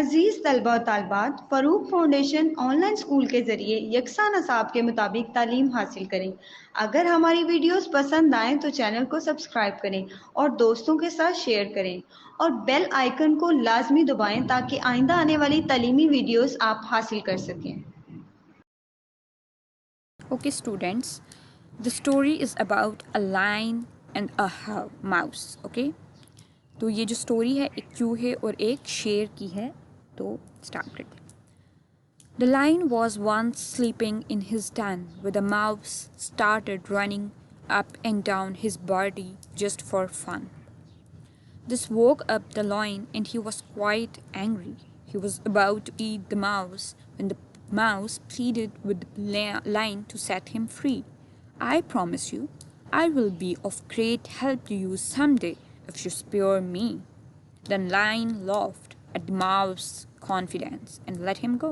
अजीज़ तलबा और तालबात, Farooq foundation online school के ज़रिए यकसा नसाब के मुताबिक तालीम हासिल करें। अगर हमारी वीडियोस पसंद आएँ तो चैनल को सब्सक्राइब करें और दोस्तों के साथ शेयर करें और बेल आइकन को लाजमी दबाएं ताकि आइंदा आने वाली तालीमी वीडियोस आप हासिल कर सकें। Okay, students, the story is about a lion and a mouse. Okay, तो ये जो स्टोरी है एक चूहे और एक शेर की है, तो स्टार्ट करते हैं. The lion was once sleeping in his den when the mouse started running up and down his body just for fun. This woke up the lion and he was quite angry. He was about to eat the mouse when the mouse pleaded with the lion to set him free. I promise you, I will be of great help to you someday if you spare me. Then lion laughed at the mouse's confidence and let him go.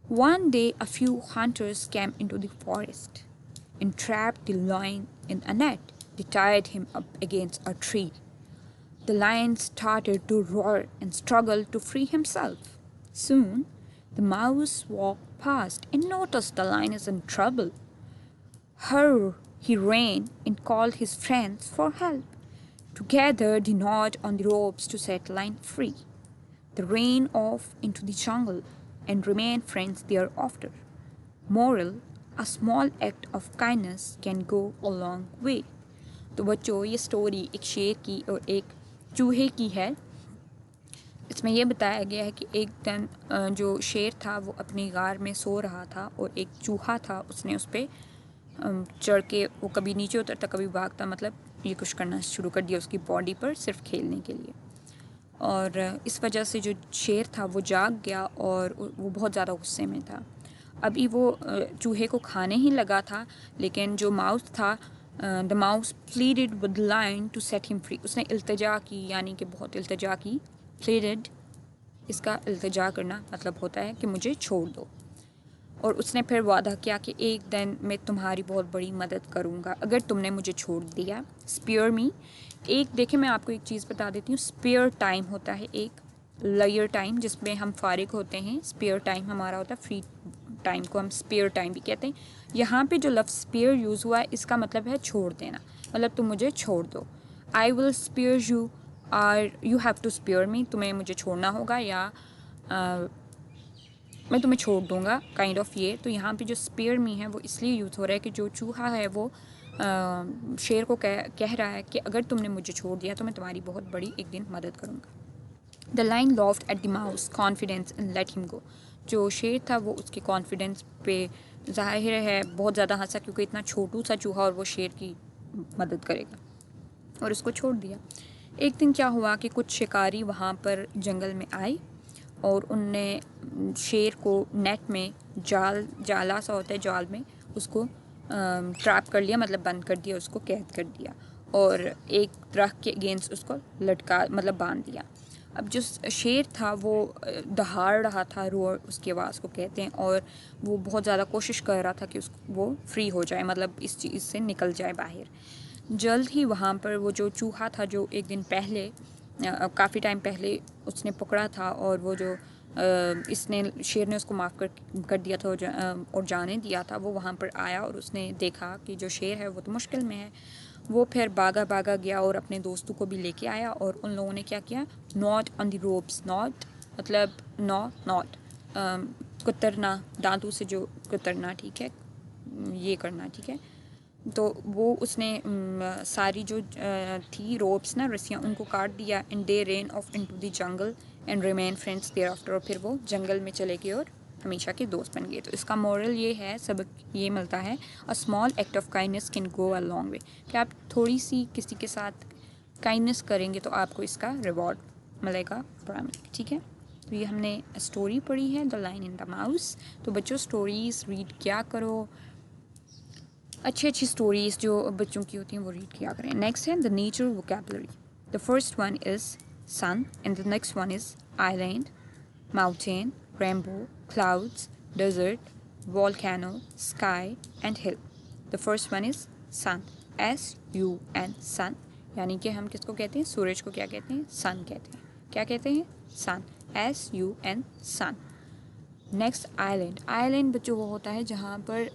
One day a few hunters came into the forest and trapped the lion in a net. They tied him up against a tree. The lion started to roar and struggled to free himself. Soon, the mouse walked past and noticed the lion is in trouble. Hurr! He ran and called his friends for help. Together, they gnawed on the ropes to set the lion free. They ran off into the jungle and remained friends thereafter. Moral: a small act of kindness can go a long way. तो बच्चों, ये story एक शेर की और एक चूहे की है. इसमें यह बताया गया है कि एक दिन जो शेर था वो अपनी गार में सो रहा था और एक चूहा था, उसने उस पर चढ़ के, वो कभी नीचे उतरता कभी भागता, मतलब ये कुछ करना शुरू कर दिया उसकी बॉडी पर सिर्फ खेलने के लिए. और इस वजह से जो शेर था वो जाग गया और वो बहुत ज़्यादा गुस्से में था. अभी वो चूहे को खाने ही लगा था, लेकिन जो माउस था, the mouse pleaded with lion to set him free. उसने इल्तिजा की, यानी कि बहुत इल्तिजा की. प्लीडेड, इसका इल्तिजा करना मतलब होता है कि मुझे छोड़ दो. और उसने फिर वादा किया कि एक दिन मैं तुम्हारी बहुत बड़ी मदद करूँगा अगर तुमने मुझे छोड़ दिया. Spare me. एक देखें, मैं आपको एक चीज़ बता देती हूँ. स्पेयर टाइम होता है एक लेयर टाइम जिसमें हम फारिग होते हैं. स्पेयर टाइम हमारा होता है फ्री टाइम को हम स्पेयर टाइम भी कहते हैं. यहाँ पे जो लफ्ज़ स्पेयर यूज़ हुआ है इसका मतलब है छोड़ देना, मतलब तुम मुझे छोड़ दो. I will spare you are you have to spare me. तुम्हें मुझे छोड़ना होगा या मैं तुम्हें छोड़ दूँगा, काइंड ऑफ ये. तो यहाँ पे जो स्पेयर मी है वो इसलिए यूज़ हो रहा है कि जो चूहा है वो शेर को कह रहा है कि अगर तुमने मुझे छोड़ दिया तो मैं तुम्हारी बहुत बड़ी एक दिन मदद करूँगा. The line laughed at the mouse confidence and let him go. जो शेर था वो उसके कॉन्फिडेंस पे ज़ाहिर है बहुत ज़्यादा हंसा, क्योंकि इतना छोटू सा चूहा और वो शेर की मदद करेगा, और उसको छोड़ दिया. एक दिन क्या हुआ कि कुछ शिकारी वहाँ पर जंगल में आए और उनने शेर को नेट में, जाला सा होता है जाल में, उसको ट्रैप कर लिया, मतलब बंद कर दिया, उसको कैद कर दिया और एक दरख्त के अगेंस्ट उसको लटका, मतलब बांध दिया. अब जो शेर था वो दहाड़ रहा था, रोर उसकी आवाज़ को कहते हैं, और वो बहुत ज़्यादा कोशिश कर रहा था कि वो फ्री हो जाए, मतलब इस चीज़ से निकल जाए बाहर. जल्द ही वहाँ पर वो जो चूहा था जो एक दिन पहले, काफ़ी टाइम पहले उसने पकड़ा था, और वो जो इसने शेर ने उसको माफ़ कर दिया था और जाने दिया था, वो वहाँ पर आया और उसने देखा कि जो शेर है वो तो मुश्किल में है. वो फिर भागा गया और अपने दोस्तों को भी लेके आया, और उन लोगों ने क्या किया, not on the ropes. Not मतलब नॉट कुतरना, दांतों से जो कुतरना, ठीक है, ये करना, ठीक है. तो वो उसने सारी जो थी रोप्स ना, रस्सियाँ, उनको काट दिया. And they ran off into the jungle and remain friends thereafter. और फिर वो जंगल में चले गए और हमेशा के दोस्त बन गए. तो इसका मॉरल ये है, सबक ये मिलता है, a small act of kindness can go a long way. कि आप थोड़ी सी किसी के साथ काइंडनेस करेंगे तो आपको इसका रिवॉर्ड मिलेगा, बड़ा मिलेगा, ठीक है. तो ये हमने स्टोरी पढ़ी है, the lion and the mouse. तो बच्चों, स्टोरीज़ रीड किया करो, अच्छी स्टोरीज़ जो बच्चों की होती हैं वो रीड किया करें. नेक्स्ट है the nature vocabulary. The first one is sun and the next one is island, mountain, rainbow, clouds, desert, volcano, sky and hill. The first one is sun. S-U-N, sun. यानी कि हम किसको कहते हैं, सूरज को क्या कहते हैं, सन कहते हैं. क्या कहते हैं? Sun, SUN, sun. Next island. Island बच्चों वो होता है जहाँ पर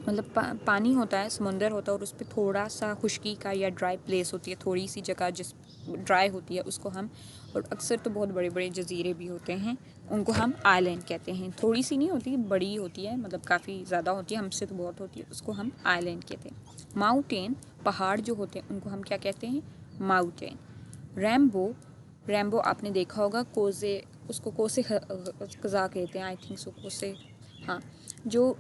मतलब पानी होता है, समुंदर होता है और उस पर थोड़ा सा खुश्की का या ड्राई प्लेस होती है, थोड़ी सी जगह जिस ड्राई होती है उसको हम, और अक्सर तो बहुत बड़े बड़े जजीरे भी होते हैं, उनको हम आइलैंड कहते हैं। थोड़ी सी नहीं होती, बड़ी होती है, मतलब काफ़ी ज़्यादा होती है, हमसे तो बहुत होती है, उसको हम आइलैंड कहते हैं। माउंटेन, पहाड़ जो होते हैं उनको हम क्या कहते हैं? माउंटेन। रैम्बो, रैम्बो आपने देखा होगा, कोसे, उसको कोसे कज़ा कहते हैं, आई थिंक सो, कोसे, हाँ, जो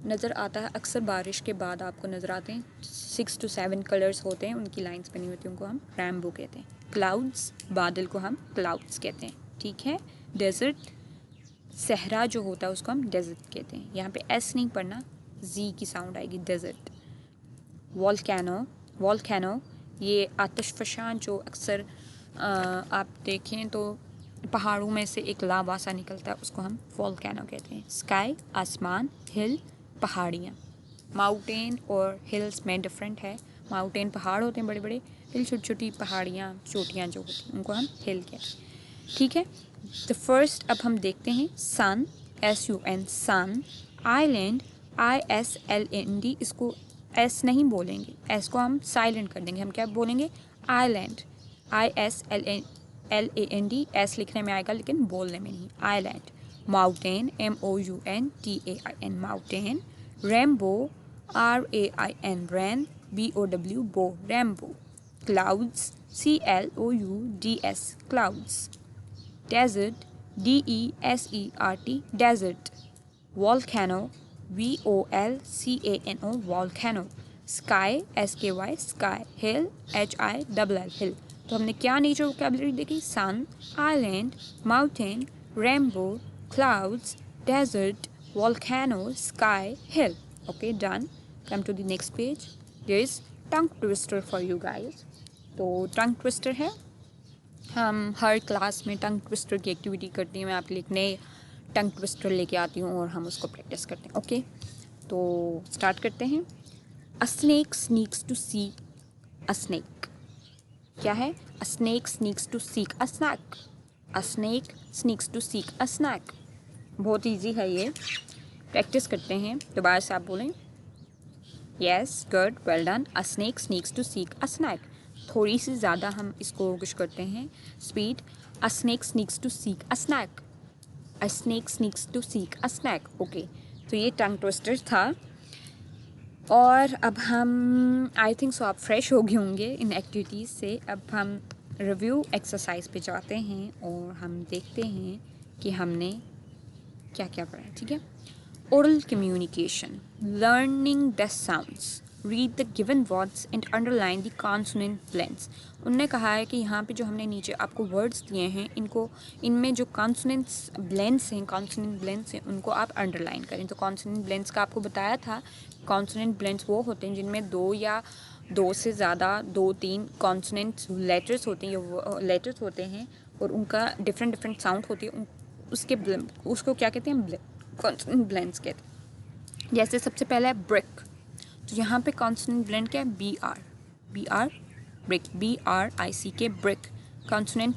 नज़र आता है अक्सर बारिश के बाद आपको नज़र आते हैं, 6 to 7 कलर्स होते हैं, उनकी लाइंस बनी होती हैं, उनको हम रैम्बो कहते हैं। क्लाउड्स, बादल को हम क्लाउड्स कहते हैं, ठीक है। डेजर्ट, सहरा जो होता है उसको हम डेजर्ट कहते हैं, यहाँ पे एस नहीं पढ़ना, जी की साउंड आएगी, डेजर्ट। वॉल्केनो, वॉल्केनो ये आतिशफ़शां जो अक्सर आप देखें तो पहाड़ों में से एक लावा सा निकलता है, उसको हम वॉल्केनो कहते हैं। स्काई, आसमान, हिल, पहाड़ियाँ। माउंटेन और हिल्स में डिफरेंट है, माउंटेन पहाड़ होते हैं बड़े बड़े, हिल छोटी छोटी पहाड़ियाँ, चोटियाँ जो होती हैं उनको हम हिल कहते हैं, ठीक है। तो फर्स्ट अब हम देखते हैं सन, SUN, सन। आइलैंड, ISLAND, इसको एस नहीं बोलेंगे, एस को हम साइलेंट कर देंगे, हम क्या बोलेंगे? आइलैंड, ISLAND, एस लिखने में आएगा लेकिन बोलने में नहीं, island. Mountain, MOUNTAIN, mountain. Rainbow, RAIN, रैन, BOW, बो, rainbow. Clouds, CLOUDS, clouds. desert, DESERT, desert. Volcano, VOLCANO, volcano. Sky, SKY, sky. Hill, HILL, hill. तो हमने क्या नेचर वोकैबुलरी देखी? Sun, island, mountain, rainbow, clouds, desert, volcano, sky, hill. Okay, done. Come to the next page. There is tongue twister for you guys. तो tongue twister है, हम हर class में tongue twister की activity करती हैं, मैं आपके लिए एक नए टंग ट्विस्टर लेके आती हूँ और हम उसको प्रैक्टिस करते हैं। ओके, तो स्टार्ट करते हैं। A snake sneaks to see a snake. क्या है? A snake sneaks to seek a snack. A snake sneaks to seek a snack. बहुत ईजी है ये, प्रैक्टिस करते हैं। दोबारा से आप बोलें। Yes, good, well done. A snake sneaks to seek a snack. थोड़ी सी ज़्यादा हम इसको कुछ करते हैं speed. A snake sneaks to seek a snack. A snake sneaks to seek a snack. Okay, तो ये टंग ट्विस्टर था। और अब हम, आई थिंक सो, आप फ्रेश हो गए होंगे इन एक्टिविटीज़ से। अब हम रिव्यू एक्सरसाइज पे जाते हैं और हम देखते हैं कि हमने क्या क्या पढ़ा है, ठीक है। Oral communication, learning the sounds, read the given words and underline the consonant blends. उनने कहा है कि यहाँ पे जो हमने नीचे आपको वर्ड्स दिए हैं, इनको, इनमें जो कॉन्सोनेंट्स ब्लेंड्स हैं, कॉन्सोनेंट ब्लेंड्स हैं, उनको आप अंडरलाइन करें। तो कॉन्सोनेंट ब्लेंड्स का आपको बताया था, कॉन्सोनेंट ब्लेंड्स वो होते हैं जिनमें दो या दो से ज़्यादा, 2-3 कॉन्सोनेंट्स लेटर्स होते हैं या लेटर्स होते हैं और उनका डिफरेंट डिफरेंट साउंड होती है, उसके उसको क्या कहते हैं? कॉन्सोनेंट ब्लेंड्स कहते हैं। जैसे सबसे पहला है ब्रिक, तो यहाँ पे कॉन्सोनेंट ब्लेंड क्या है? BR, brick, BRICK, brick. Consonant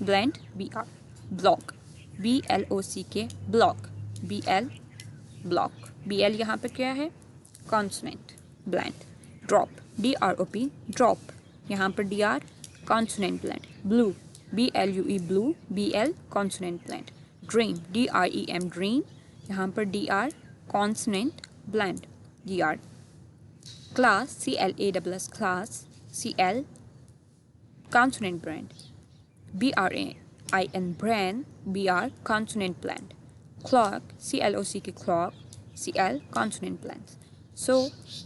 blend BR। Block, BLOCK, block, BL, block, BL यहाँ पे क्या है? Consonant blend. Drop, DROP, drop, यहाँ पर DR, consonant blend. Blue, BLUE, blue, BL, consonant blend. Dream, DREM, dream, यहाँ पर DR, consonant blend, DR। Class, CLASS, class, CL, consonant blend. BRAIN, brain, BR, consonant blend. Clock, CLOCK, clock, CL, consonant blend. So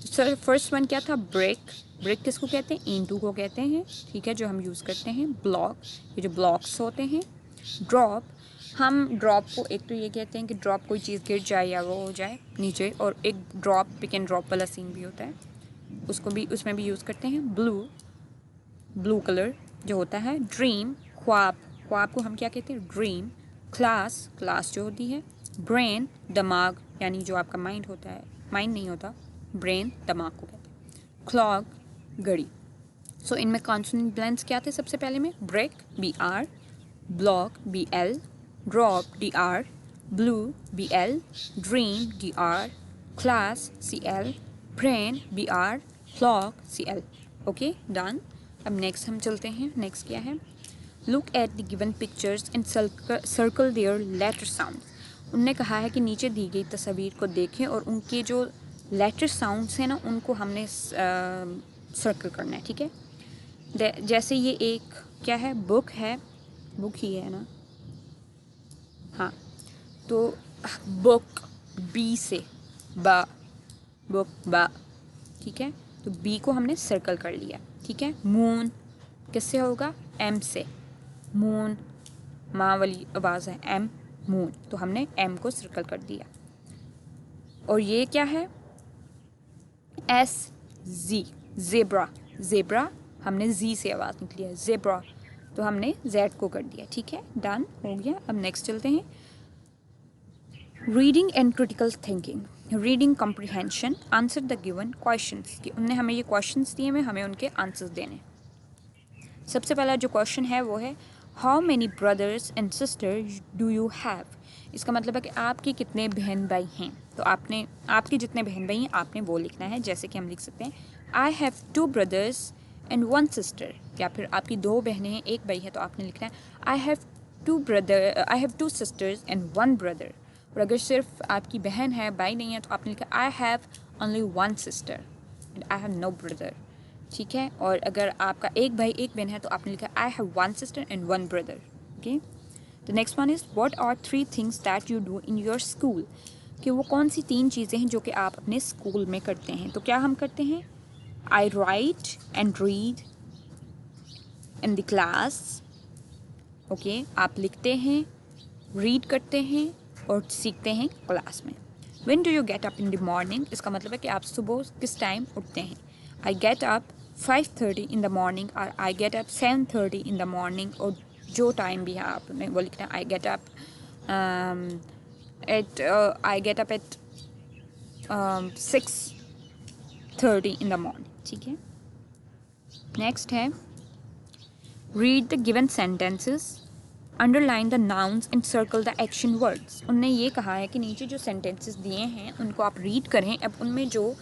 sir first one क्या था? Break, break किसको कहते हैं? Into को कहते हैं, ठीक है, जो हम यूज़ करते हैं। ब्लॉक, ये जो ब्लॉक्स होते हैं। ड्रॉप, हम ड्रॉप को एक तो ये कहते हैं कि ड्रॉप कोई चीज़ गिर जाए या वो हो जाए नीचे, और एक ड्रॉप, पिक एंड ड्रॉप वाला सीन भी होता है, उसको भी, उसमें भी यूज़ करते हैं। ब्लू, ब्लू कलर जो होता है। ड्रीम, ख्वाब, ख्वाब को हम क्या कहते हैं? ड्रीम। क्लास, क्लास जो होती है। ब्रेन, दिमाग, यानी जो आपका माइंड होता है, माइंड नहीं होता, ब्रेन दिमाग को कहते हैं। क्लॉक, घड़ी। सो इनमें कॉन्सोनेंट ब्लेंड्स क्या थे सबसे पहले में? Break BR, block BL, drop DR, blue BL, dream DR, class CL, brain BR, flock CL। Okay done. अब नेक्स्ट हम चलते हैं। नेक्स्ट क्या है? Look at the given pictures and circle their letter sound. उनने कहा है कि नीचे दी गई तस्वीर को देखें और उनके जो लेटर साउंड्स हैं ना उनको हमने सर्कल करना है। ठीक है, जैसे ये एक क्या है? बुक है, बुक ही है ना? हाँ, तो बुक बी से बा, बुक बा। ठीक है, तो बी को हमने सर्कल कर लिया। ठीक है, मून किससे होगा? एम से। मून माँ वाली आवाज़ है एम, मून, तो हमने एम को सर्कल कर दिया। और ये क्या है? S G, zebra. जेब्रा हमने जी से आवाज़ निकली है, जेब्रा, तो हमने जेड को कर दिया। ठीक है, डन हो गया। अब नेक्स्ट चलते हैं। Reading and critical thinking, reading comprehension, answer the given questions, कि उनने हमें ये क्वेश्चंस दिए हुए, हमें उनके आंसर्स देने। सबसे पहला जो क्वेश्चन है वो है how many brothers and sister do you have. इसका मतलब है कि आपके कितने बहन भाई हैं। तो आपने आपके जितने बहन भाई हैं आपने वो लिखना है। जैसे कि हम लिख सकते हैं आई हैव 2 ब्रदर्स एंड 1 सिस्टर, या फिर आपकी 2 बहनें हैं 1 भाई है, तो आपने लिखना है आई हैव 2 सिस्टर्स एंड 1 ब्रदर। और अगर सिर्फ आपकी बहन है भाई नहीं है तो आपने लिखा I have only 1 sister and I have no brother. ठीक है, और अगर आपका 1 भाई 1 बहन है तो आपने लिखा I have 1 sister and 1 brother. Okay, the next one is what are 3 things that you do in your school, कि वो कौन सी 3 चीज़ें हैं जो कि आप अपने स्कूल में करते हैं। तो क्या हम करते हैं? I write and read in the class. Okay, आप लिखते हैं, रीड करते हैं और सीखते हैं क्लास में। When do you get up in the morning, इसका मतलब है कि आप सुबह किस टाइम उठते हैं। I get up 5:30 in the morning, और I get up 7:30 in the morning, और जो टाइम भी है आपने वो लिखना है। I get up at 6:30 in the morning. ठीक है, नेक्स्ट है read the given sentences, underline the nouns and circle the action words. उनने ये कहा है कि नीचे जो सेंटेंसेस दिए हैं उनको आप रीड करें। अब उनमें जो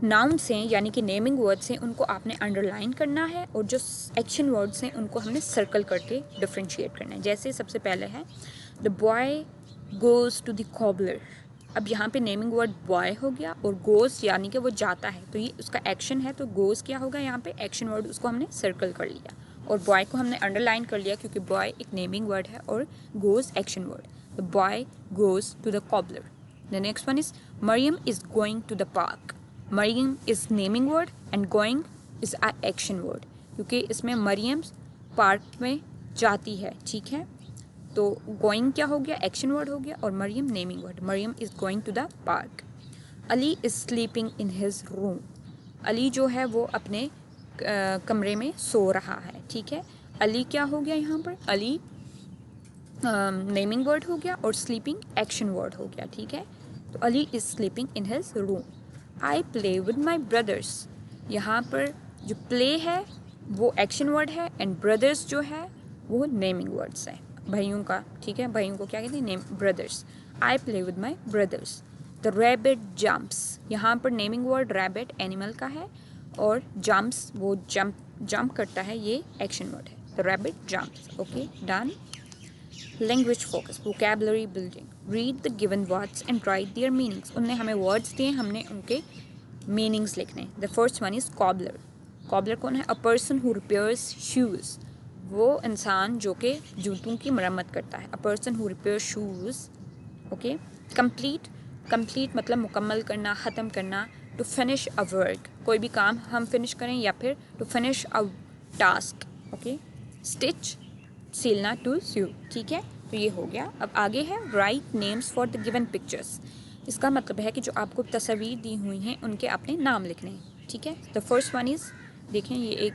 नाउन्स हैं यानी कि नेमिंग वर्ड्स हैं उनको आपने अंडरलाइन करना है, और जो एक्शन वर्ड्स हैं उनको हमने सर्कल करके डिफ्रेंशिएट करना है। जैसे सबसे पहले है the boy goes to the cobbler. अब यहाँ पे नेमिंग वर्ड बॉय हो गया, और गोज़ यानी कि वो जाता है, तो ये उसका एक्शन है, तो गोज़ क्या होगा यहाँ पे? एक्शन वर्ड, उसको हमने सर्कल कर लिया। और बॉय को हमने अंडरलाइन कर लिया क्योंकि बॉय एक नेमिंग वर्ड है और goes action word. The boy goes to the cobbler. The next one is Maryam is going to the park. Maryam is naming word and going is a action word, क्योंकि इसमें Maryam park में जाती है। ठीक है, तो गोइंग क्या हो गया? एक्शन वर्ड हो गया, और Maryam naming word. Maryam is going to the park. Ali is sleeping in his room. Ali जो है वो अपने कमरे में सो रहा है। ठीक है, अली क्या हो गया यहाँ पर? अली नेमिंग वर्ड हो गया और स्लीपिंग एक्शन वर्ड हो गया। ठीक है, तो Ali is sleeping in his room. I play with my brothers. यहाँ पर जो प्ले है वो एक्शन वर्ड है, एंड ब्रदर्स जो है वो नेमिंग वर्ड्स है, भाइयों का। ठीक है, भाइयों को क्या कहते हैं? Name, brothers. I play with my brothers. The rabbit jumps. यहाँ पर नेमिंग वर्ड रैबिट एनिमल का है, और जम्प्स वो जंप करता है, ये एक्शन वर्ड है। The rabbit jumps. Okay done. Language focus, vocabulary building, read the given words and write their meanings. उनने हमें वर्ड्स दिए, हमने उनके मीनिंग्स लिखने। The first one is cobbler. Cobbler कौन है? A person who repairs shoes. वो इंसान जो कि जूतों की मरम्मत करता है। A person who repairs shoes. Okay, complete, complete मतलब मुकम्मल करना, ख़त्म करना। टू फिनिश अ वर्क, कोई भी काम हम फिनिश करें, या फिर to finish a task. Okay, stitch, सिलना, टू स्यू। ठीक है, तो ये हो गया। अब आगे है write names for the given pictures. इसका मतलब है कि जो आपको तस्वीर दी हुई हैं उनके अपने नाम लिखने हैं। ठीक है, द फर्स्ट वन इज़, देखें ये एक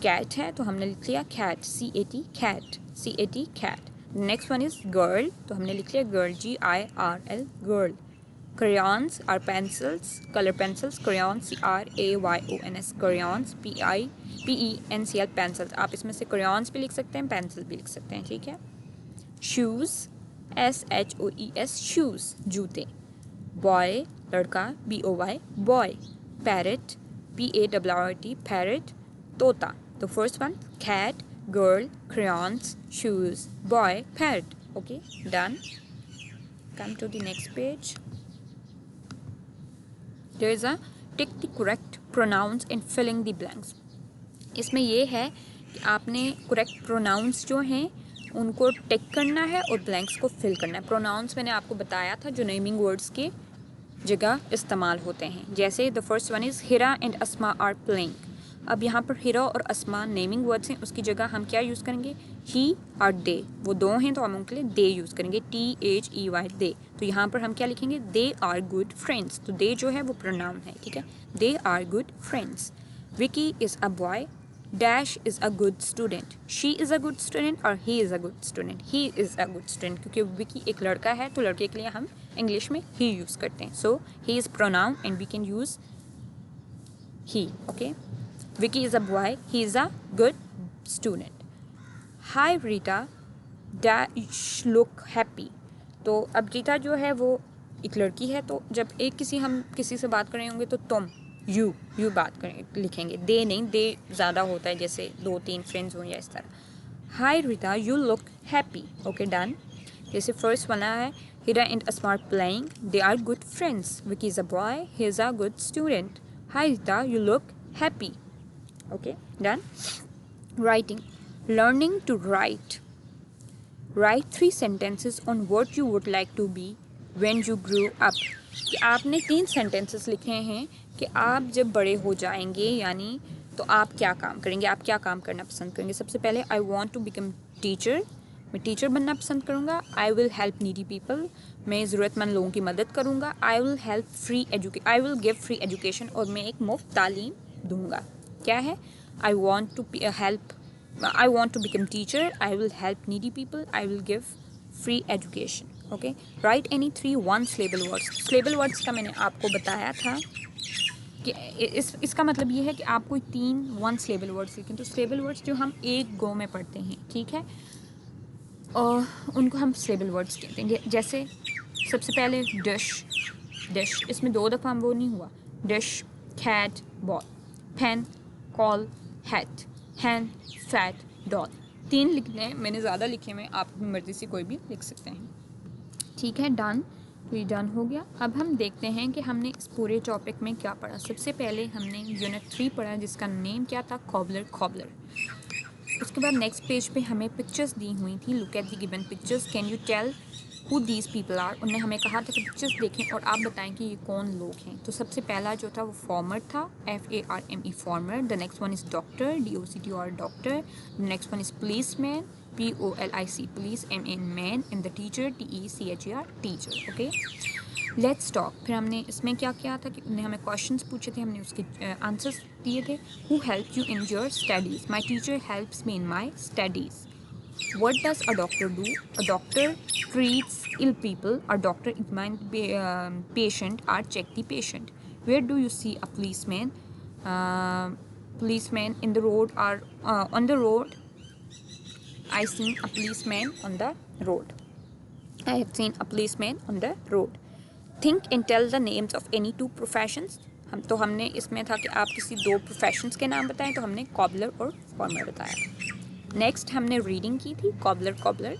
कैट है तो हमने लिख लिया cat, CAT cat, CAT cat. Next one is girl, तो हमने लिख लिया girl, GIRL girl. crayons are pencils, color pencils, crayons CRAYONS, crayons PENCL pencils. आप इसमें से crayons भी लिख सकते हैं, pencils भी लिख सकते हैं, ठीक है। shoes SHOES shoes, जूते। boy लड़का BOY boy, parrot PARROT parrot, तोता। तो first one cat, girl, crayons, shoes, boy, parrot. Okay, done. Come to the next page. There is a tick the correct pronouns and filling the blanks. इसमें ये है कि आपने correct pronouns जो हैं उनको टिक करना है और blanks को fill करना है। pronouns मैंने आपको बताया था जो naming words के जगह इस्तेमाल होते हैं। जैसे the first one is Hira and Asma are playing. अब यहाँ पर हिरा और अस्मा नेमिंग वर्ड्स हैं, उसकी जगह हम क्या यूज़ करेंगे, ही और दे। वो दो हैं तो हम उनके लिए दे यूज़ करेंगे, THEY दे। तो यहाँ पर हम क्या लिखेंगे, दे आर गुड फ्रेंड्स। तो दे जो है वो प्रोनाउन है, ठीक है। They are good friends. Vicky is a boy, dash is a good student. She is a good student और he is a good student. He is a good student क्योंकि Vicky एक लड़का है तो लड़के के लिए हम इंग्लिश में ही यूज़ करते हैं। So he is pronoun and we can use he, okay. Vicky is a boy. He is a good student. Hi Rita, dash look happy. तो अब रीता जो है वो एक लड़की है, तो जब हम किसी से बात कर रहे होंगे तो तुम यू बात करें लिखेंगे, दे नहीं, दे ज़्यादा होता है जैसे 2-3 फ्रेंड्स हों या इस तरह। Hi Rita, you look happy. Okay, done. जैसे फर्स्ट बना है Hira and Asma are playing. They are good friends. Vicky is a boy. He is a good student. Hi Rita, you look happy. Okay, done. Writing. Learning to write. Write 3 sentences on what you would like to be when you grow up. कि आपने 3 sentences लिखे हैं कि आप जब बड़े हो जाएंगे यानी तो आप क्या काम करेंगे, आप क्या काम करना पसंद करेंगे। सबसे पहले I want to become teacher, मैं टीचर बनना पसंद करूँगा। I will help needy people, मैं ज़रूरतमंद लोगों की मदद करूँगा। I will give free education, और मैं एक मुफ्त तालीम दूँगा। क्या है, I want to become teacher, I will help needy people, I will give free education. Okay, write any 3 one-syllable words. syllable words का मैंने आपको बताया था कि इसका मतलब ये है कि आप कोई 3 one-syllable words लिखें। तो syllable words जो हम एक गो में पढ़ते हैं, ठीक है, और उनको हम syllable words कहते हैं। जैसे सबसे पहले डिश, इसमें 2 दफ़ा वो नहीं हुआ, dish, cat, ball, pen, call, hat, hen, fat, doll। 3 लिखने हैं, मैंने ज़्यादा लिखे में, आप अपनी मर्ज़ी से कोई भी लिख सकते हैं, ठीक है। डन, तो ये डन हो गया। अब हम देखते हैं कि हमने इस पूरे टॉपिक में क्या पढ़ा। सबसे पहले हमने यूनिट 3 पढ़ा जिसका नेम क्या था, कॉबलर। उसके बाद नेक्स्ट पेज पे हमें पिक्चर्स दी हुई थी, look at the given pictures, can you tell who these people are. उन्होंने हमें कहा था कि पिक्चर्स देखें और आप बताएं कि ये कौन लोग हैं। तो सबसे पहला जो था वो फार्मर था, FARME farmer. The next one is doctor, DOCT और doctor. The next one is policeman, POLIC police, MAN man, and the teacher, TECHER teacher. Okay, let's talk. फिर हमने इसमें क्या किया था कि उन्हें हमें क्वेश्चंस पूछे थे, हमने उसके आंसर्स दिए थे। Who help you in your studies, my teacher helps me in my studies. What does a doctor do? A doctor treats ill people. A doctor examines patient or check the patient. Where do you see a policeman? Policeman in the road or on the road. I seen a policeman on the road. I have seen a policeman on the road. Think and tell the names of any 2 professions. हमने इसमें था कि आप किसी 2 professions के नाम बताएं, तो हमने कॉबलर और फार्मर बताया। नेक्स्ट हमने रीडिंग की थी, कॉबलर।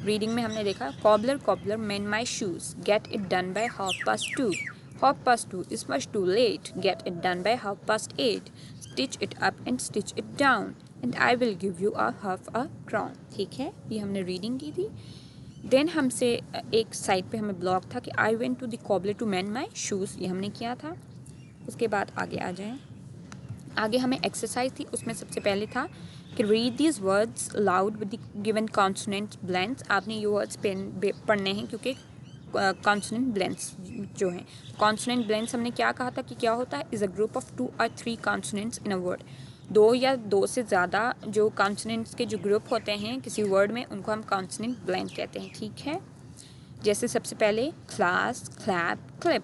रीडिंग में हमने देखा cobbler mend my shoes, get it done by 2:30। 2:30 is much too late, get it done by 8:30। Stitch it up and stitch it down, and I will give you half a crown। ठीक है, ये हमने reading की थी। Then हमसे एक side पे हमें ब्लॉक था कि I went to the cobbler to mend my shoes, ये हमने किया था। उसके बाद आगे आ जाएं, आगे हमें एक्सरसाइज थी, उसमें सबसे पहले था कि read these words loud with the given consonant blends. आपने ये वर्ड्स पढ़ने हैं क्योंकि कॉन्सोनेंट ब्लेंड्स जो हैं, कॉन्सोनेंट ब्लेंड्स हमने क्या कहा था कि क्या होता है, is a group of 2 or 3 consonants in a word. 2 या 2 से ज़्यादा जो कॉन्सोनेंट्स के जो ग्रुप होते हैं किसी वर्ड में, उनको हम कॉन्सोनेंट ब्लेंड कहते हैं, ठीक है। जैसे सबसे पहले class, clap, clip,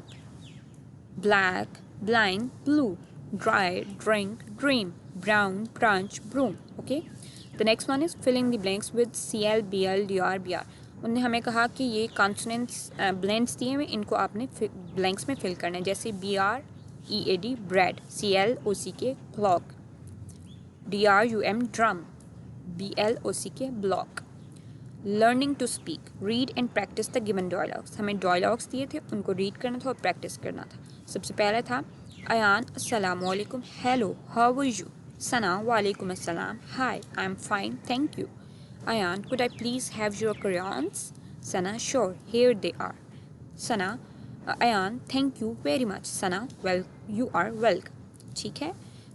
black, blind, blue, dry, drink, dream, brown, branch, broom. Okay, the next one is filling the blanks with CL, BL, DR, BR. उन्होंने हमें कहा कि ये कॉन्सोनेंट्स ब्लेंड्स दिए हुए, इनको आपने ब्लैंक्स में फिल करना है. जैसे BREAD bread, CLOCK clock, DRUM drum, BLOCK block. Learning to speak, read and practise the given dialogues. हमें डायलॉग्स दिए थे, उनको रीड करना था और प्रैक्टिस करना था. सबसे पहला था अयान, अस्सलाम वालेकुम, hello, how are you. Sana, वालेकुम अस्सलाम, hi, I am fine, thank you. Ayaan, could I please have your crayons. Sana, sure, here they are. Sana, Ayaan, thank you very much. Sana, well, you are welcome. ठीक है.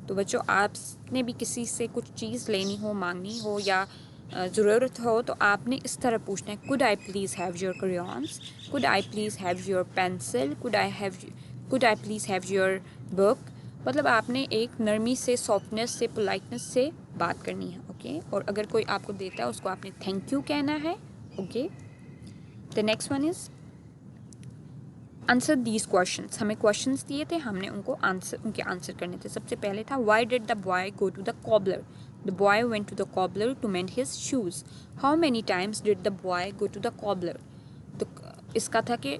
तो बच्चों, आपने भी किसी से कुछ चीज़ लेनी हो, मांगनी हो या ज़रूरत हो तो आपने इस तरह पूछना है, could I please have your crayons, could I please have your pencil, could I please have your book. मतलब आपने एक नरमी से, सॉफ्टनेस से, पोलाइटनेस से बात करनी है. ओके, और अगर कोई आपको देता है उसको आपने थैंक यू कहना है. Okay, the next one is answer these questions. हमें क्वेश्चंस दिए थे, हमने उनके आंसर करने थे. सबसे पहले था why did the boy go to the cobbler. The boy went to the cobbler to mend his shoes. How many times did the boy go to the cobbler. तो इसका था कि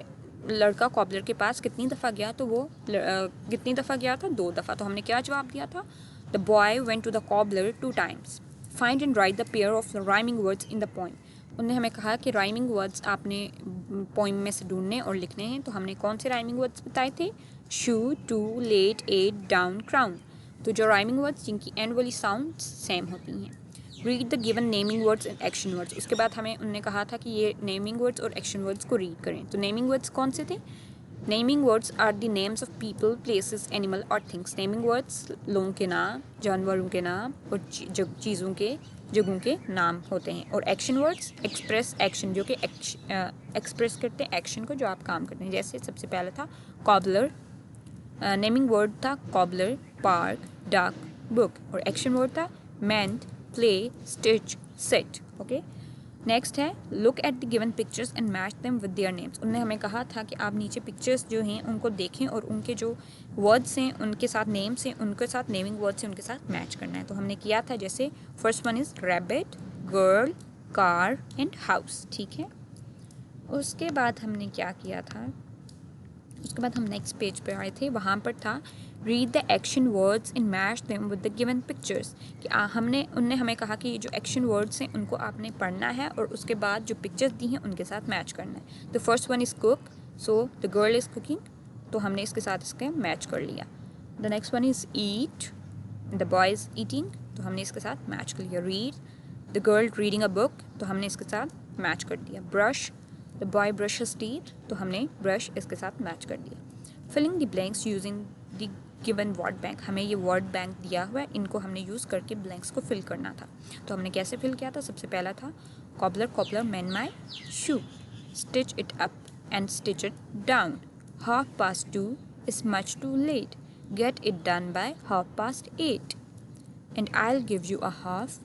लड़का कॉबलर के पास कितनी दफ़ा गया, तो वो कितनी दफ़ा गया था, 2 दफ़ा. तो हमने क्या जवाब दिया था, the boy went to the cobbler 2 times. Find and write the pair of rhyming words in the poem. उन्होंने हमें कहा कि राइमिंग वर्ड्स आपने पोइम में से ढूंढने और लिखने हैं. तो हमने कौन से राइमिंग वर्ड्स बताए थे, shoe, two, late, eight, down, crown. तो जो राइमिंग वर्ड्स जिनकी एंड वाली साउंड सेम होती हैं. Read the given naming words and action words. उसके बाद हमें उन्होंने कहा था कि ये नेमिंग वर्ड्स और एक्शन वर्ड्स को रीड करें. तो नेमिंग वर्ड्स कौन से थे, naming words are the names of people, places, animal और थिंग्स. नेमिंग वर्ड्स लोगों के नाम, जानवरों के नाम और चीज़ों के, जगहों के नाम होते हैं. और एक्शन वर्ड्स एक्सप्रेस एक्शन, जो कि एक्सप्रेस करते हैं एक्शन को जो आप काम करते हैं. जैसे सबसे पहला था कॉबलर, नेमिंग वर्ड था कॉबलर, पार्क, डक, बुक. और एक्शन वर्ड था mend, play, stitch, set. Okay, next है look at the given pictures and match them with their names. उन्होंने हमें कहा था कि आप नीचे पिक्चर्स जो हैं उनको देखें और उनके जो वर्ड्स हैं उनके साथ नेम्स हैं उनके साथ नेमिंग वर्ड्स हैं उनके साथ मैच करना है. तो हमने किया था, जैसे first one is rabbit, girl, car and house. ठीक है. उसके बाद हमने क्या किया था, उसके बाद हम नेक्स्ट पेज पे आए थे, वहाँ पर था read the action words and match them with the given pictures. कि उनने हमें कहा कि ये जो एक्शन वर्ड्स हैं उनको आपने पढ़ना है और उसके बाद जो पिक्चर्स दी हैं उनके साथ मैच करना है. The first one is cook, so the girl is cooking, तो हमने इसके साथ इसके मैच कर लिया. The next one is eat, the boy is eating, तो हमने इसके साथ मैच कर लिया. Read, the girl reading a book, तो हमने इसके साथ मैच कर दिया. Brush, the boy brush his teeth, तो हमने ब्रश इसके साथ मैच कर दिया. Filling the blanks using the given word bank. हमें ये वर्ड बैंक दिया हुआ है, इनको हमने यूज़ करके ब्लैंक्स को फिल करना था. तो हमने कैसे फिल किया था, सबसे पहला था cobbler, cobbler mend my shoe, stitch it up and stitch it down, 2:30 is much too late, get it done by 8:30, and I will give you a half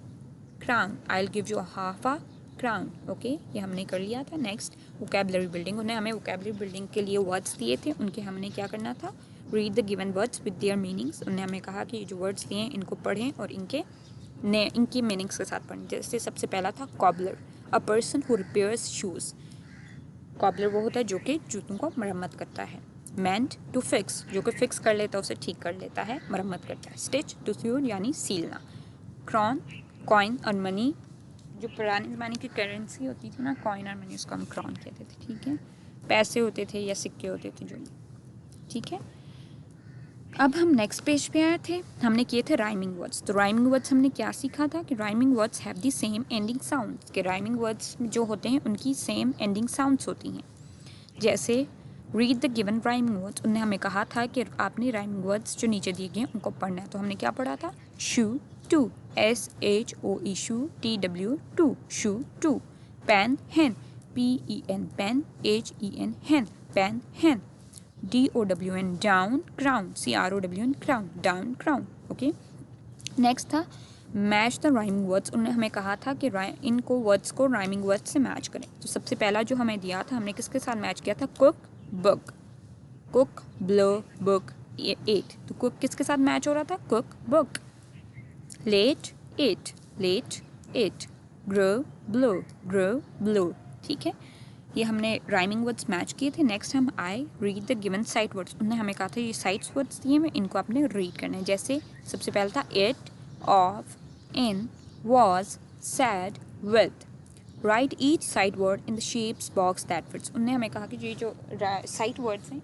crown, I'll give you a half a crown. Okay, ये हमने कर लिया था. Next vocabulary building. उन्हें हमें vocabulary building के लिए words दिए थे, उनके हमने क्या करना था, read the given words with their meanings. उन्हें हमें कहा कि ये जो वर्ड्स दिए हैं इनको पढ़ें और इनकी मीनिंग्स के साथ पढ़ें. जैसे सबसे पहला था cobbler, a person who repairs shoes. Cobbler वो होता है जो कि जूतों को मरम्मत करता है. मेंट, टू फिक्स, जो कि फिक्स कर लेता है, उसे ठीक कर लेता है, मरम्मत करता है. स्टिच, टू सियो यानी सीलना. क्रॉन, कॉइन और मनी, जो पुराने ज़माने की करेंसी होती थी ना, कॉइन और मनी, उसको हम क्रॉन कहते थे. ठीक है, पैसे होते थे या सिक्के होते थे जो. ठीक है, अब हम नेक्स्ट पेज पे आए थे, हमने किए थे राइमिंग वर्ड्स. तो राइमिंग वर्ड्स हमने क्या सीखा था कि rhyming words have the same ending sounds. के राइमिंग वर्ड्स जो होते हैं उनकी सेम एंडिंग साउंड्स होती हैं. जैसे read the given rhyming words. उन्होंने हमें कहा था कि आपने राइमिंग वर्ड्स जो नीचे दिए गए हैं उनको पढ़ना है. तो हमने क्या पढ़ा था, shoe, two, SHOE, shoe, TW, two, shoe, two. Pen, hen, PEN, pen, HEN, hen, pen, hen. DOWN, down, crown, CROWN, crown, down, crown. Okay, next था मैच द राइमिंग वर्ड्स, उन्होंने हमें कहा था कि इनको वर्ड्स को राइमिंग वर्ड्स से match करें। तो सबसे पहला जो हमें दिया था, हमने किसके साथ मैच किया था? Cook book, cook blow book eight. तो कुक किसके साथ मैच हो रहा था? Cook book. Late eight, late eight. Grow blow, grow blow. ठीक है, ये हमने राइमिंग वर्ड्स मैच किए थे। नेक्स्ट हम आए read the given sight words, उन्होंने हमें कहा था ये साइट्स वर्ड्स दिए हैं, इनको आपने रीड करना है। जैसे सबसे पहला था it, of, in, was, sad, with. Right each site word in the shapes box that fits, उन्होंने हमें कहा कि ये जो साइट वर्ड्स हैं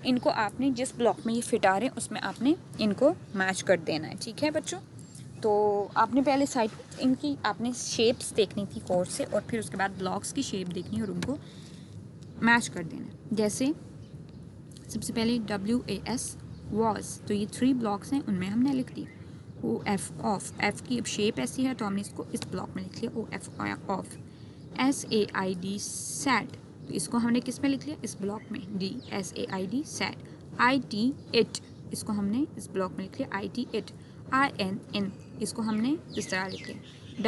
इनको आपने जिस ब्लॉक में ये फिट आ रहे हैं उसमें आपने इनको मैच कर देना है। ठीक है बच्चों, तो आपने पहले साइट इनकी आपने शेप्स देखनी थी कोर्स से, और फिर उसके बाद ब्लॉक्स की शेप देखनी और उनको मैच कर देना। जैसे सबसे पहले WAS वॉज, तो ये 3 ब्लॉक्स हैं, उनमें हमने लिख दिया। OF ऑफ, एफ की अब शेप ऐसी है तो हमने इसको इस ब्लॉक में लिख लिया OF ऑफ। SAID सैड, तो इसको हमने किस में लिख लिया? इस ब्लॉक में। SAID sad. IT इट, इसको हमने इस ब्लॉक में लिख लिया IT इट। IN इन, इसको हमने इस तरह लिख लिया।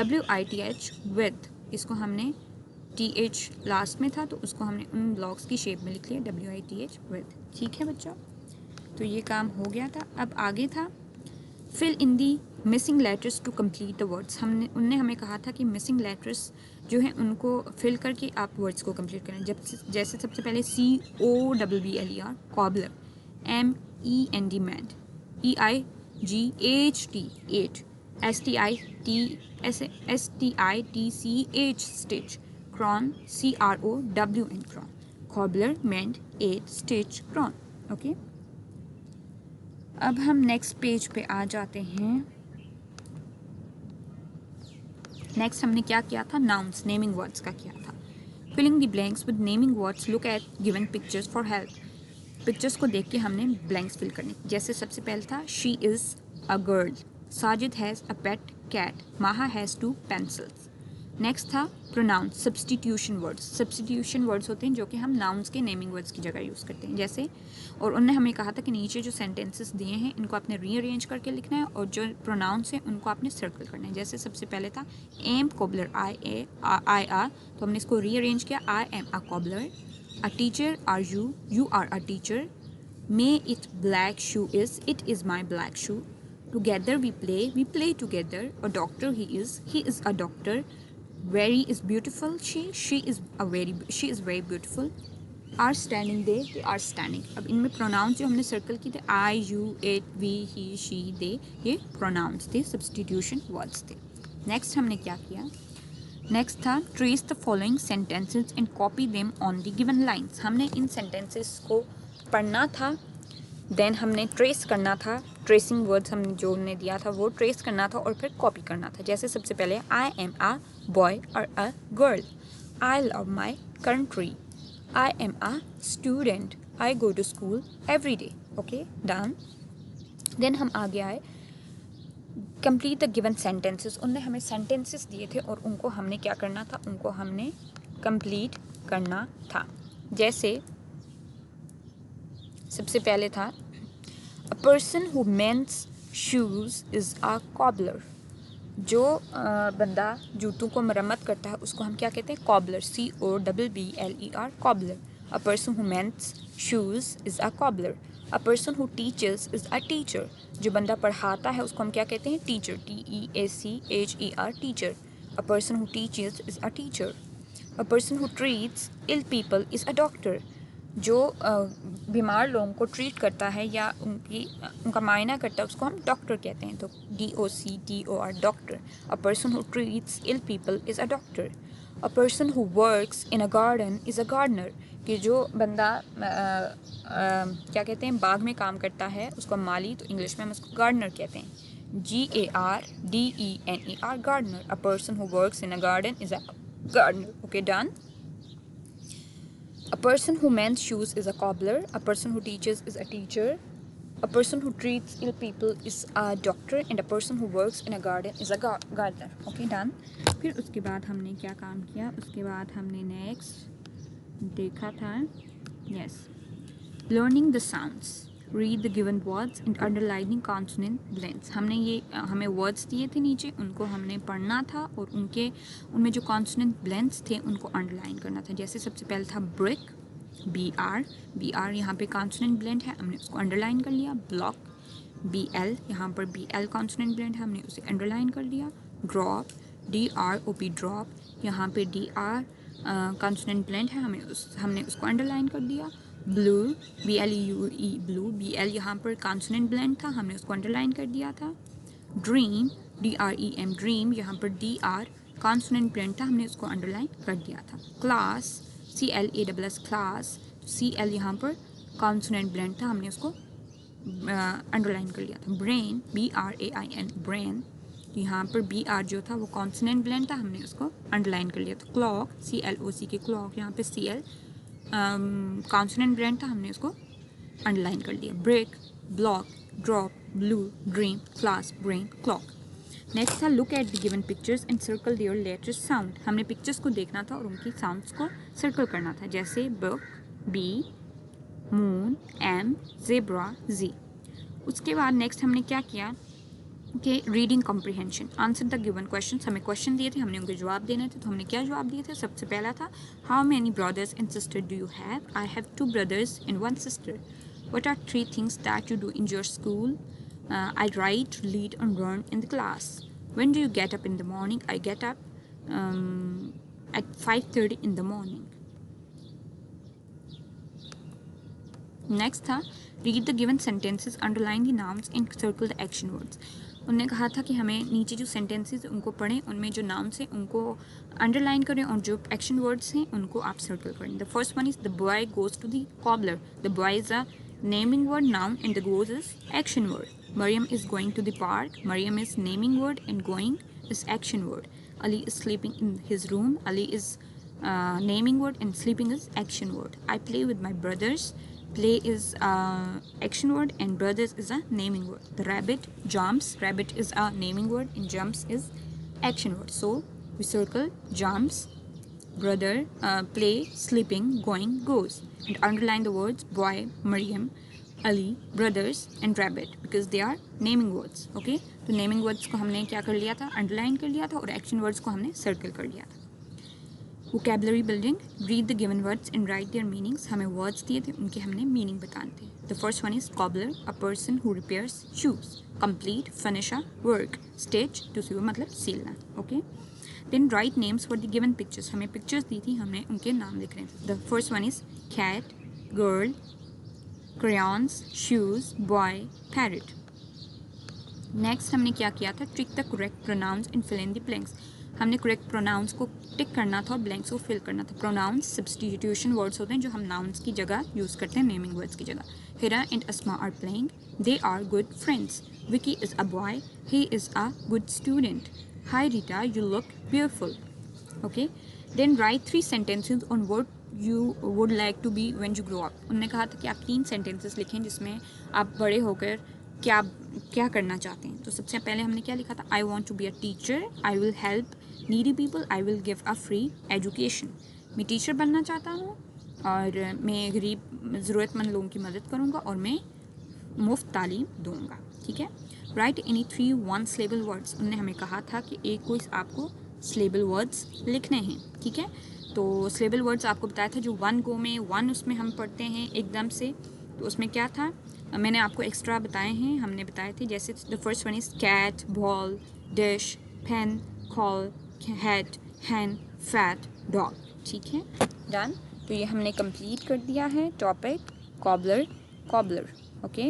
WITH विद, इसको हमने TH लास्ट में था तो उसको हमने उन ब्लॉक्स की शेप में लिख लिया WITH विद। ठीक है बच्चों, तो ये काम हो गया था। अब आगे था fill in the missing letters to complete the words, उनने हमें कहा था कि मिसिंग लेटर्स जो हैं उनको फिल करके आप वर्ड्स को कंप्लीट करें। जैसे सबसे पहले COBBLER cobbler, MEND mend, EIGHT eight, STITCH stitch, crown CROWN crown, cobbler mend 8 stitch crown. Okay, अब हम नेक्स्ट पेज पे आ जाते हैं। नेक्स्ट हमने क्या किया था? नाउन्स, नेमिंग वर्ड्स का किया था। Filling the blanks with naming words, look at given pictures for help. Pictures को देख के हमने ब्लैंक्स फिल करने। जैसे सबसे पहले था she is a girl, Sajid has a pet cat, Maha has 2 pencils. Next था pronouns, substitution words. Substitution words होते हैं जो कि हम नाउन्स के नेमिंग वर्ड्स की जगह यूज़ करते हैं। जैसे, और उन्होंने हमें कहा था कि नीचे जो सेंटेंसेस दिए हैं इनको आपने रीअरेंज करके लिखना है और जो प्रोनाउंस हैं उनको आपने सर्कल करना है। जैसे सबसे पहले था एम कोबलर, IAR, तो हमने इसको रीअरेंज किया, I am a cobbler. A teacher are you, you are a teacher. My it black shoe is, it is my black shoe. Together we play together. A doctor he is a doctor. Very is beautiful, she is very beautiful. Are standing, they are standing। अब इनमें pronounce जो हमने circle किए थे I, you, it, we, he, she, they, ये pronounce थे, substitution words थे। Next हमने क्या किया? नेक्स्ट था trace the following sentences and copy them on the given lines. हमने इन सेंटेंसेस को पढ़ना था, देन हमने ट्रेस करना था, ट्रेसिंग वर्ड्स हमने जो उन्होंने दिया था वो ट्रेस करना था और फिर कॉपी करना था। जैसे सबसे पहले आई एम अ बॉय और a girl, I love my country, I am a student, I go to school every day. Okay, done. Then हम आगे आए कंप्लीट द गिवन सेंटेंसेस। उनने हमें सेंटेंसेस दिए थे और उनको हमने क्या करना था? उनको हमने कंप्लीट करना था। जैसे सबसे पहले था a person who mends shoes is a cobbler, जो बंदा जूतों को मरम्मत करता है उसको हम क्या कहते हैं? Cobbler, COBBLER cobbler. A person who mends shoes is a cobbler. A person who teaches is a teacher, जो बंदा पढ़ाता है उसको हम क्या कहते हैं? Teacher, TEACHER teacher. A person who teaches is a teacher. A person who treats ill people is a doctor, जो बीमार लोगों को ट्रीट करता है या उनका मायना करता है उसको हम डॉक्टर कहते हैं। तो DOCTOR doctor. A person who treats ill people is a doctor. A person who works in a garden is a gardener, कि जो बंदा क्या कहते हैं बाग में काम करता है उसको माली, तो इंग्लिश में हम उसको गार्डनर कहते हैं। GARDENER gardener. A person who works in a garden is a gardener. Okay, done. A person who mends shoes is a cobbler. A person who teaches is a teacher. A person who treats ill people is a doctor. And a person who works in a garden is a gardener. Okay, done. फिर उसके बाद हमने क्या काम किया? उसके बाद हमने नेक्स्ट देखा था, yes, learning the sounds. Read the given words and underlining consonant blends. हमें वर्ड्स दिए थे नीचे, उनको हमने पढ़ना था और उनमें जो कॉन्सोनेंट ब्लेंड्स थे उनको अंडरलाइन करना था। जैसे सबसे पहले था ब्रिक, BR यहाँ पे कॉन्सोनेंट ब्लेंड है, हमने उसको अंडरलाइन कर लिया। ब्लॉक, BL यहाँ पर BL कॉन्सोनेंट ब्लेंड है, हमने उसे अंडरलाइन कर लिया। ड्रॉप, DROP ड्रॉप, यहाँ पे DR कॉन्सोनेंट ब्लेंड है, हमने उसको अंडरलाइन कर दिया। ब्लू, BLUE ब्लू, BL यहाँ पर कॉन्सोनेंट ब्लेंड था, हमने उसको अंडरलाइन कर दिया था। ड्रीम, DREM ड्रीम, यहाँ पर DR कॉन्सोनेंट ब्लेंड था, हमने उसको अंडरलाइन कर दिया था। क्लास, CLASS क्लास, CL यहाँ पर कॉन्सोनेंट ब्लेंड था, हमने उसको अंडरलाइन कर लिया था। ब्रेन, BRAIN ब्रेन, यहाँ पर BR जो था वो कॉन्सोनेंट ब्लेंड था, हमने उसको अंडरलाइन कर लिया था। क्लॉक, CLOCK क्लॉक, यहाँ पे CL कॉन्सोनेंट ब्लेंड था, हमने उसको अंडरलाइन कर लिया। Break, block, drop, blue, dream, class, brain, clock. Next था look at the given pictures and circle their latest sound. हमने पिक्चर्स को देखना था और उनकी साउंड्स को सर्कल करना था। जैसे book, B, moon, M, zebra, Z। उसके बाद नेक्स्ट हमने क्या किया कि reading comprehension, answer the given question. हमें क्वेश्चन दिए थे, हमने उनके जवाब देने थे। तो हमने क्या जवाब दिए थे? सबसे पहला था how many brothers and sister do you have? I have 2 brothers and 1 sister. What are 3 things that you do in your school? I write, read and learn in the class. When do you get up in the morning? I get up at 5:30 in the morning. Next था read the given sentences, underline the nouns and circle the action words. उन्होंने कहा था कि हमें नीचे जो sentences उनको पढ़ें, उनमें जो नाउन्स हैं उनको अंडरलाइन करें और जो एक्शन वर्ड्स हैं उनको आप सर्कल करें। The first one is the boy goes to the cobbler. The boy is a naming word noun and the goes is action word. Mariam is going to the park. Mariam is naming word and going is action word. Ali is sleeping in his room. Ali is naming word and sleeping is action word. I play with my brothers. Play is action word and brothers is a naming word. The rabbit jumps. Rabbit is a naming word and jumps is action word. So we circle jumps, brother, play, sleeping, going, goes, and underline the words boy, Mariam, Ali, brothers and rabbit because they are naming words. Okay, तो naming words को हमने क्या कर लिया था? Underline कर लिया था और action words को हमने सर्कल कर लिया था। Vocabulary building, read the given words and write their meanings. हमें words दिए थे, उनके हमने meaning बताने थे। The first one is cobbler, a person who repairs shoes. Complete, finish a work. Stitch, to sew मतलब सिलना. Okay. Then write names for the given pictures. हमें pictures दी थी, हमने उनके नाम लिख रहे थे। The first one is cat, girl, crayons, shoes, boy, parrot. Next हमने क्या किया था? Trick the correct pronouns and fill in the blanks. हमने correct pronouns को टिक करना था और blanks को fill करना था। Pronouns substitution words होते हैं जो हम nouns की जगह use करते हैं naming words की जगह। Hira and Asma are playing. They are good friends. Vicky is a boy. He is a good student. Hi Rita, you look beautiful. Okay, then write 3 sentences on what you would like to be when you grow up. उन्होंने कहा था कि आप 3 sentences लिखें जिसमें आप बड़े होकर क्या करना चाहते हैं। तो सबसे पहले हमने क्या लिखा था? I want to be a teacher. I will help needy people. I will give a free education. मैं टीचर बनना चाहता हूँ और मैं गरीब ज़रूरतमंद लोगों की मदद करूँगा और मैं मुफ्त तालीम दूँगा। ठीक है। Right any 3 1 syllable words. उन्होंने हमें कहा था कि एक कोई आपको syllable वर्ड्स लिखने हैं। ठीक है, तो syllable वर्ड्स आपको बताया था जो 1 go में 1 उसमें हम पढ़ते हैं एकदम से। तो उसमें क्या था मैंने आपको एक्स्ट्रा बताए हैं, हमने बताए थे। जैसे the first one is cat, ball, dish, pen, call, head, hen, fat, dog. ठीक है, डन। तो ये हमने कंप्लीट कर दिया है टॉपिक कॉबलर। ओके।